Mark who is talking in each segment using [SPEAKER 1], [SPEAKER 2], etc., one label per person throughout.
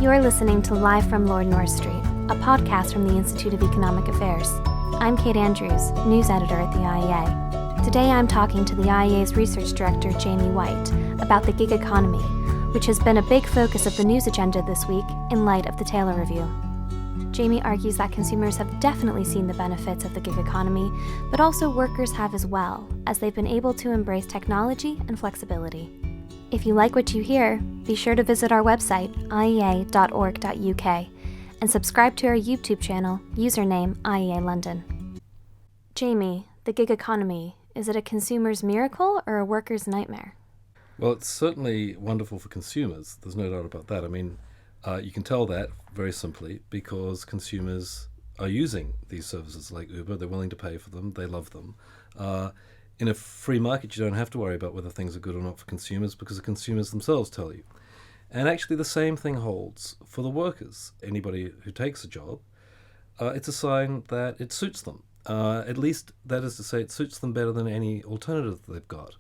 [SPEAKER 1] You're listening to Live from Lord North Street, a podcast from the Institute of Economic Affairs. I'm Kate Andrews, news editor at the IEA. Today I'm talking to the IEA's research director, Jamie Whyte, about the gig economy, which has been a big focus of the news agenda this week in light of the Taylor Review. Jamie argues that consumers have definitely seen the benefits of the gig economy, but also workers have as well, as they've been able to embrace technology and flexibility. If you like what you hear, be sure to visit our website, iea.org.uk, and subscribe to our YouTube channel, username IEA London. Jamie, the gig economy, is it a consumer's miracle or a worker's nightmare?
[SPEAKER 2] Well, it's certainly wonderful for consumers. There's no doubt about that. I mean, you can tell that very simply because consumers are using these services like Uber. They're willing to pay for them. They love them. In a free market, you don't have to worry about whether things are good or not for consumers because the consumers themselves tell you. And actually the same thing holds for the workers. Anybody who takes a job, it's a sign that it suits them. At least, that is to say, it suits them better than any alternative they've got.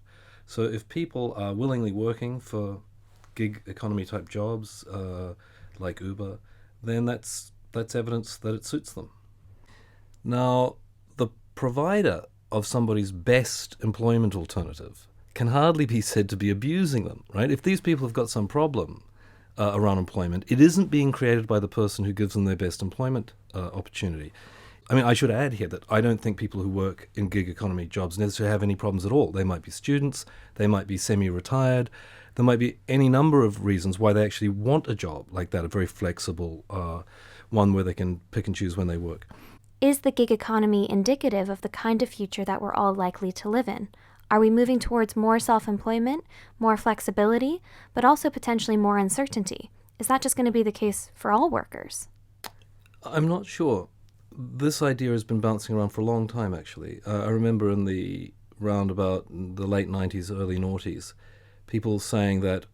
[SPEAKER 2] So if people are willingly working for gig economy type jobs like Uber, then that's evidence that it suits them. Now, the provider of somebody's best employment alternative can hardly be said to be abusing them, right? If these people have got some problem around employment, it isn't being created by the person who gives them their best employment opportunity. I mean, I should add here that I don't think people who work in gig economy jobs necessarily have any problems at all. They might be students, they might be semi-retired, there might be any number of reasons why they actually want a job like that, a very flexible one where they can pick and choose when they work.
[SPEAKER 1] Is the gig economy indicative of the kind of future that we're all likely to live in? Are we moving towards more self-employment, more flexibility, but also potentially more uncertainty? Is that just going to be the case for all workers?
[SPEAKER 2] I'm not sure. This idea has been bouncing around for a long time, actually. I remember in the roundabout the late 90s, early noughties, people saying that,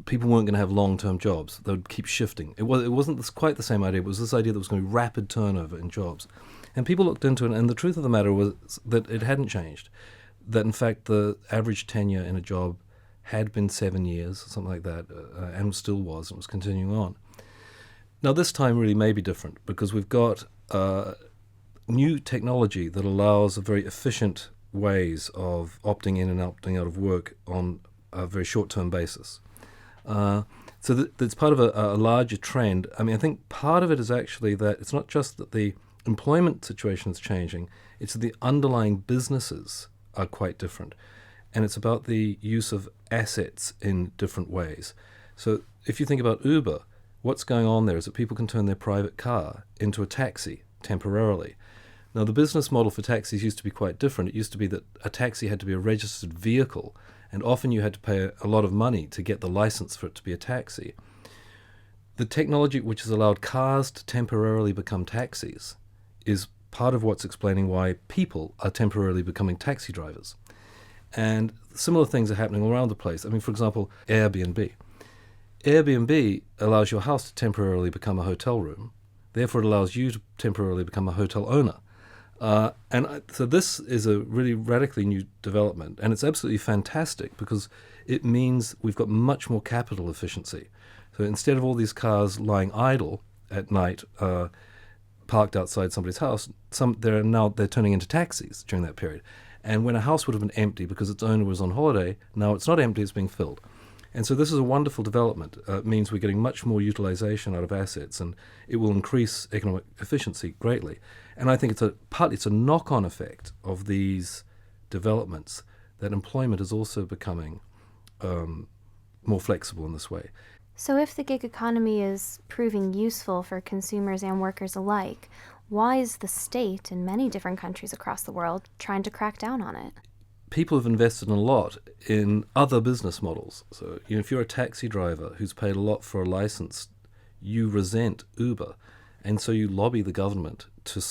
[SPEAKER 2] people weren't going to have long-term jobs. They would keep shifting. It wasn't quite the same idea. It was this idea that was going to be rapid turnover in jobs. And people looked into it, and the truth of the matter was that it hadn't changed. That, in fact, the average tenure in a job had been 7 years, something like that, and still was, and was continuing on. Now, this time really may be different because we've got new technology that allows a very efficient ways of opting in and opting out of work on a very short-term basis. So that's part of a larger trend. I mean, I think part of it is actually that it's not just that the employment situation is changing, it's that the underlying businesses are quite different. And it's about the use of assets in different ways. So if you think about Uber, what's going on there is that people can turn their private car into a taxi temporarily. Now, the business model for taxis used to be quite different. It used to be that a taxi had to be a registered vehicle, and often you had to pay a lot of money to get the license for it to be a taxi. The technology which has allowed cars to temporarily become taxis is part of what's explaining why people are temporarily becoming taxi drivers. And similar things are happening all around the place. I mean, for example, Airbnb. Airbnb allows your house to temporarily become a hotel room. Therefore, it allows you to temporarily become a hotel owner. So this is a really radically new development, and it's absolutely fantastic because it means we've got much more capital efficiency. So instead of all these cars lying idle at night, parked outside somebody's house, they're turning into taxis during that period. And when a house would have been empty because its owner was on holiday, now it's not empty, it's being filled. And so this is a wonderful development. It means we're getting much more utilization out of assets, and it will increase economic efficiency greatly. And I think it's a knock-on effect of these developments that employment is also becoming more flexible in this way.
[SPEAKER 1] So if the gig economy is proving useful for consumers and workers alike, why is the state in many different countries across the world trying to crack down on it?
[SPEAKER 2] People have invested a lot in other business models. So, if you're a taxi driver who's paid a lot for a license, you resent Uber, and so you lobby the government to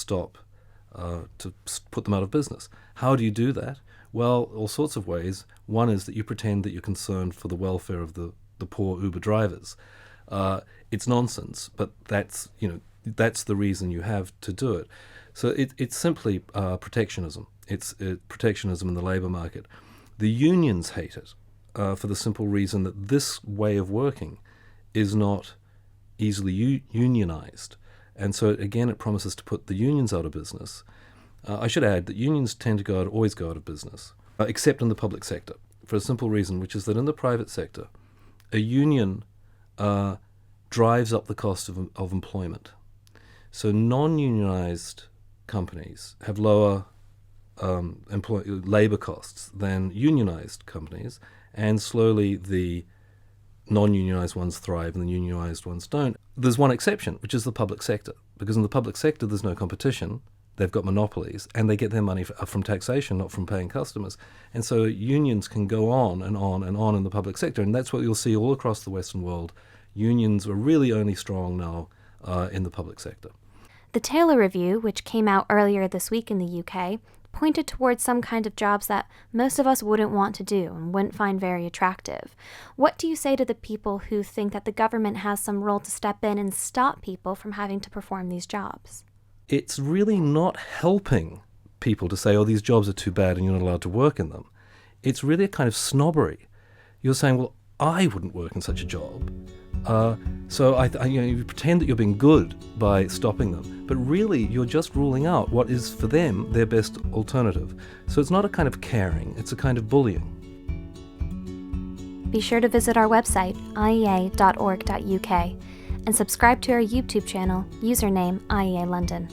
[SPEAKER 2] put them out of business. How do you do that? Well, all sorts of ways. One is that you pretend that you're concerned for the welfare of the poor Uber drivers. It's nonsense, but that's the reason you have to do it. So it's simply protectionism. It's protectionism in the labour market. The unions hate it for the simple reason that this way of working is not easily unionized. And so, again, it promises to put the unions out of business. I should add that unions tend to always go out of business, except in the public sector, for a simple reason, which is that in the private sector, a union drives up the cost of employment. So non-unionized companies have lower labor costs than unionized companies, and slowly the non-unionized ones thrive and the unionized ones don't. There's one exception, which is the public sector, because in the public sector there's no competition. They've got monopolies, and they get their money from taxation, not from paying customers. And so unions can go on and on and on in the public sector, and that's what you'll see all across the Western world. Unions are really only strong now in the public sector.
[SPEAKER 1] The Taylor Review, which came out earlier this week in the UK, pointed towards some kind of jobs that most of us wouldn't want to do and wouldn't find very attractive. What do you say to the people who think that the government has some role to step in and stop people from having to perform these jobs?
[SPEAKER 2] It's really not helping people to say, oh, these jobs are too bad and you're not allowed to work in them. It's really a kind of snobbery. You're saying, well, I wouldn't work in such a job. So you pretend that you're being good by stopping them, but really you're just ruling out what is for them their best alternative. So it's not a kind of caring, it's a kind of bullying.
[SPEAKER 1] Be sure to visit our website, iea.org.uk, and subscribe to our YouTube channel, username IEA London.